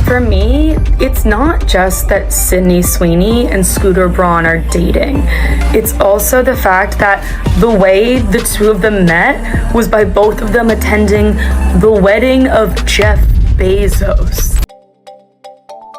For me, it's not just that Sydney Sweeney and Scooter Braun are dating. It's also the fact that the way the two of them met was by both of them attending the wedding of Jeff Bezos.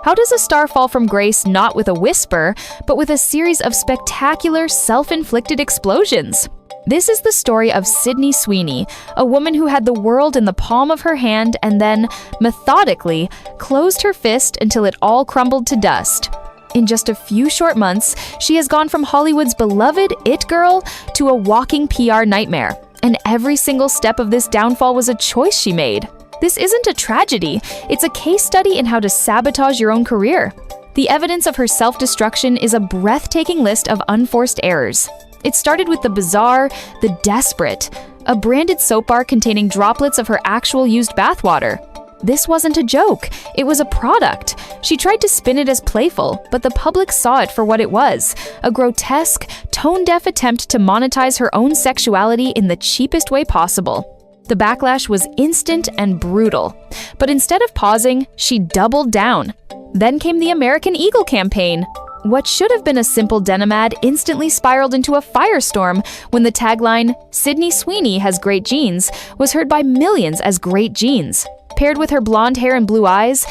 How does a star fall from grace not with a whisper, but with a series of spectacular, self-inflicted explosions? This is the story of Sydney Sweeney, a woman who had the world in the palm of her hand and then, methodically, closed her fist until it all crumbled to dust. In just a few short months, she has gone from Hollywood's beloved it girl to a walking PR nightmare, and every single step of this downfall was a choice she made. This isn't a tragedy, it's a case study in how to sabotage your own career. The evidence of her self-destruction is a breathtaking list of unforced errors. It started with the bizarre, the desperate, a branded soap bar containing droplets of her actual used bathwater. This wasn't a joke, it was a product. She tried to spin it as playful, but the public saw it for what it was, a grotesque, tone-deaf attempt to monetize her own sexuality in the cheapest way possible. The backlash was instant and brutal, but instead of pausing, she doubled down. Then came the American Eagle campaign. What should have been a simple denim ad instantly spiraled into a firestorm when the tagline, "Sydney Sweeney has great genes," was heard by millions as great genes. Paired with her blonde hair and blue eyes,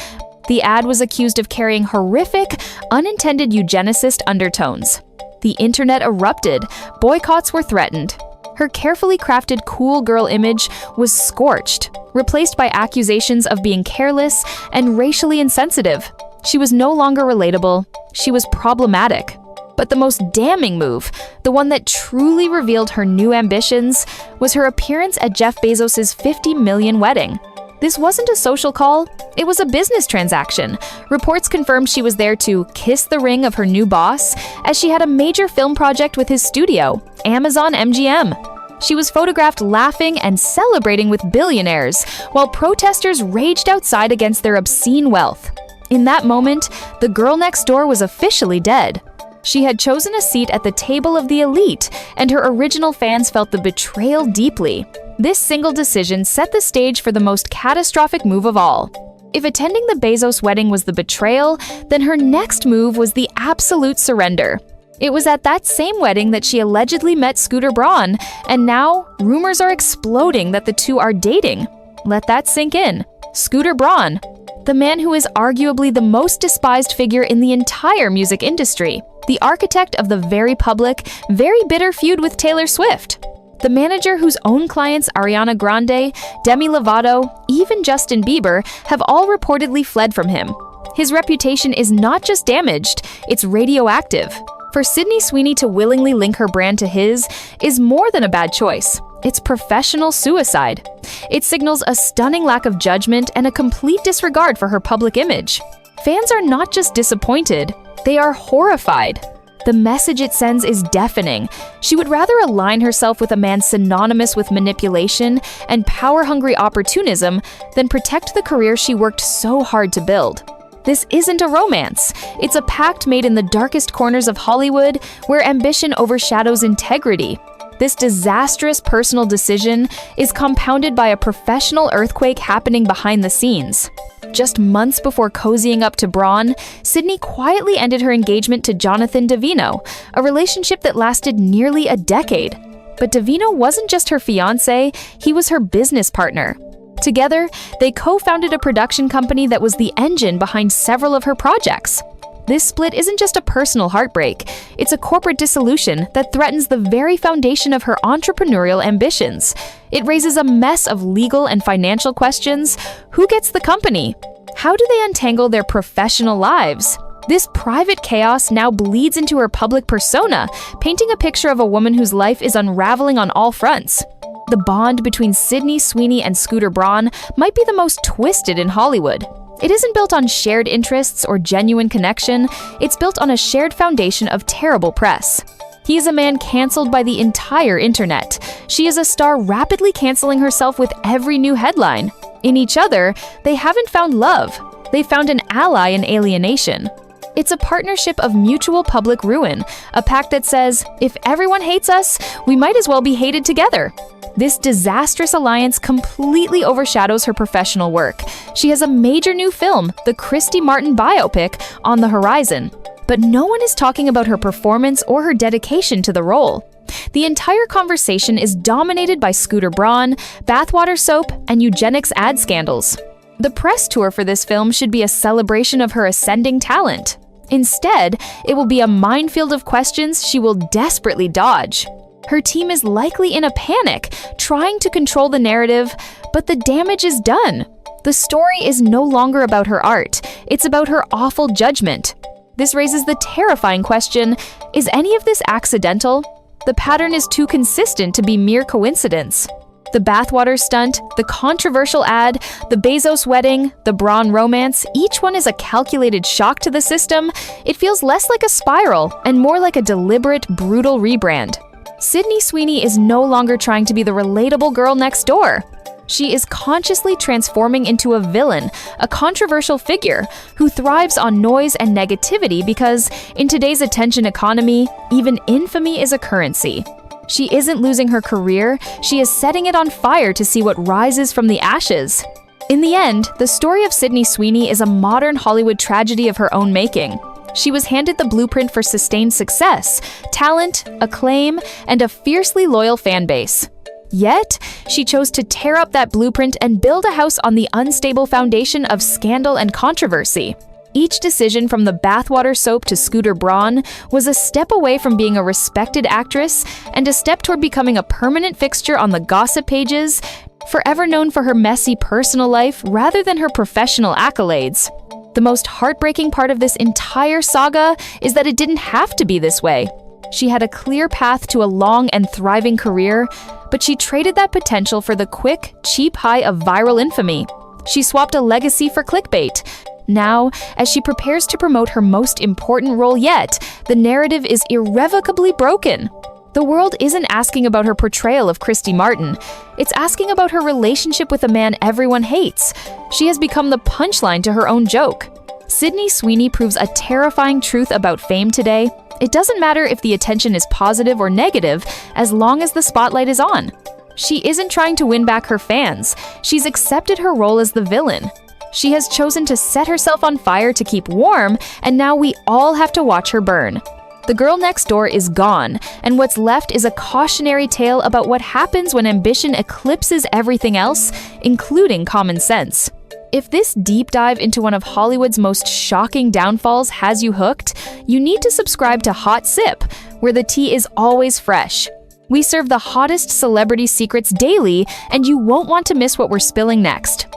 the ad was accused of carrying horrific, unintended eugenicist undertones. The internet erupted, boycotts were threatened. Her carefully crafted cool girl image was scorched, replaced by accusations of being careless and racially insensitive. She was no longer relatable, she was problematic. But the most damning move, the one that truly revealed her new ambitions, was her appearance at Jeff Bezos' $50 million wedding. This wasn't a social call, it was a business transaction. Reports confirmed she was there to kiss the ring of her new boss, as she had a major film project with his studio, Amazon MGM. She was photographed laughing and celebrating with billionaires, while protesters raged outside against their obscene wealth. In that moment, the girl next door was officially dead. She had chosen a seat at the table of the elite, and her original fans felt the betrayal deeply. This single decision set the stage for the most catastrophic move of all. If attending the Bezos wedding was the betrayal, then her next move was the absolute surrender. It was at that same wedding that she allegedly met Scooter Braun, and now rumors are exploding that the two are dating. Let that sink in. Scooter Braun, the man who is arguably the most despised figure in the entire music industry, the architect of the very public, very bitter feud with Taylor Swift, the manager whose own clients Ariana Grande, Demi Lovato, even Justin Bieber have all reportedly fled from him. His reputation is not just damaged, it's radioactive. For Sydney Sweeney to willingly link her brand to his is more than a bad choice. It's professional suicide. It signals a stunning lack of judgment and a complete disregard for her public image. Fans are not just disappointed, they are horrified. The message it sends is deafening. She would rather align herself with a man synonymous with manipulation and power-hungry opportunism than protect the career she worked so hard to build. This isn't a romance. It's a pact made in the darkest corners of Hollywood where ambition overshadows integrity. This disastrous personal decision is compounded by a professional earthquake happening behind the scenes. Just months before cozying up to Braun, Sydney quietly ended her engagement to Jonathan Davino, a relationship that lasted nearly a decade. But Davino wasn't just her fiancé, he was her business partner. Together, they co-founded a production company that was the engine behind several of her projects. This split isn't just a personal heartbreak, it's a corporate dissolution that threatens the very foundation of her entrepreneurial ambitions. It raises a mess of legal and financial questions. Who gets the company? How do they untangle their professional lives? This private chaos now bleeds into her public persona, painting a picture of a woman whose life is unraveling on all fronts. The bond between Sydney Sweeney and Scooter Braun might be the most twisted in Hollywood. It isn't built on shared interests or genuine connection, it's built on a shared foundation of terrible press. He is a man canceled by the entire internet. She is a star rapidly canceling herself with every new headline. In each other, they haven't found love. They found an ally in alienation. It's a partnership of mutual public ruin, a pact that says, if everyone hates us, we might as well be hated together. This disastrous alliance completely overshadows her professional work. She has a major new film, the Christy Martin biopic, on the horizon. But no one is talking about her performance or her dedication to the role. The entire conversation is dominated by Scooter Braun, bathwater soap, and eugenics ad scandals. The press tour for this film should be a celebration of her ascending talent. Instead, it will be a minefield of questions she will desperately dodge. Her team is likely in a panic, trying to control the narrative, but the damage is done. The story is no longer about her art, it's about her awful judgment. This raises the terrifying question, is any of this accidental? The pattern is too consistent to be mere coincidence. The bathwater stunt, the controversial ad, the Bezos wedding, the Braun romance, each one is a calculated shock to the system. It feels less like a spiral and more like a deliberate, brutal rebrand. Sydney Sweeney is no longer trying to be the relatable girl next door. She is consciously transforming into a villain, a controversial figure who thrives on noise and negativity because, in today's attention economy, even infamy is a currency. She isn't losing her career, she is setting it on fire to see what rises from the ashes. In the end, the story of Sydney Sweeney is a modern Hollywood tragedy of her own making. She was handed the blueprint for sustained success, talent, acclaim, and a fiercely loyal fan base. Yet, she chose to tear up that blueprint and build a house on the unstable foundation of scandal and controversy. Each decision from the bathwater soap to Scooter Braun was a step away from being a respected actress and a step toward becoming a permanent fixture on the gossip pages, forever known for her messy personal life rather than her professional accolades. The most heartbreaking part of this entire saga is that it didn't have to be this way. She had a clear path to a long and thriving career, but she traded that potential for the quick, cheap high of viral infamy. She swapped a legacy for clickbait. Now, as she prepares to promote her most important role yet, the narrative is irrevocably broken. The world isn't asking about her portrayal of Christy Martin. It's asking about her relationship with a man everyone hates. She has become the punchline to her own joke. Sydney Sweeney proves a terrifying truth about fame today. It doesn't matter if the attention is positive or negative, as long as the spotlight is on. She isn't trying to win back her fans. She's accepted her role as the villain. She has chosen to set herself on fire to keep warm, and now we all have to watch her burn. The girl next door is gone, and what's left is a cautionary tale about what happens when ambition eclipses everything else, including common sense. If this deep dive into one of Hollywood's most shocking downfalls has you hooked, you need to subscribe to Hot Sip, where the tea is always fresh. We serve the hottest celebrity secrets daily, and you won't want to miss what we're spilling next.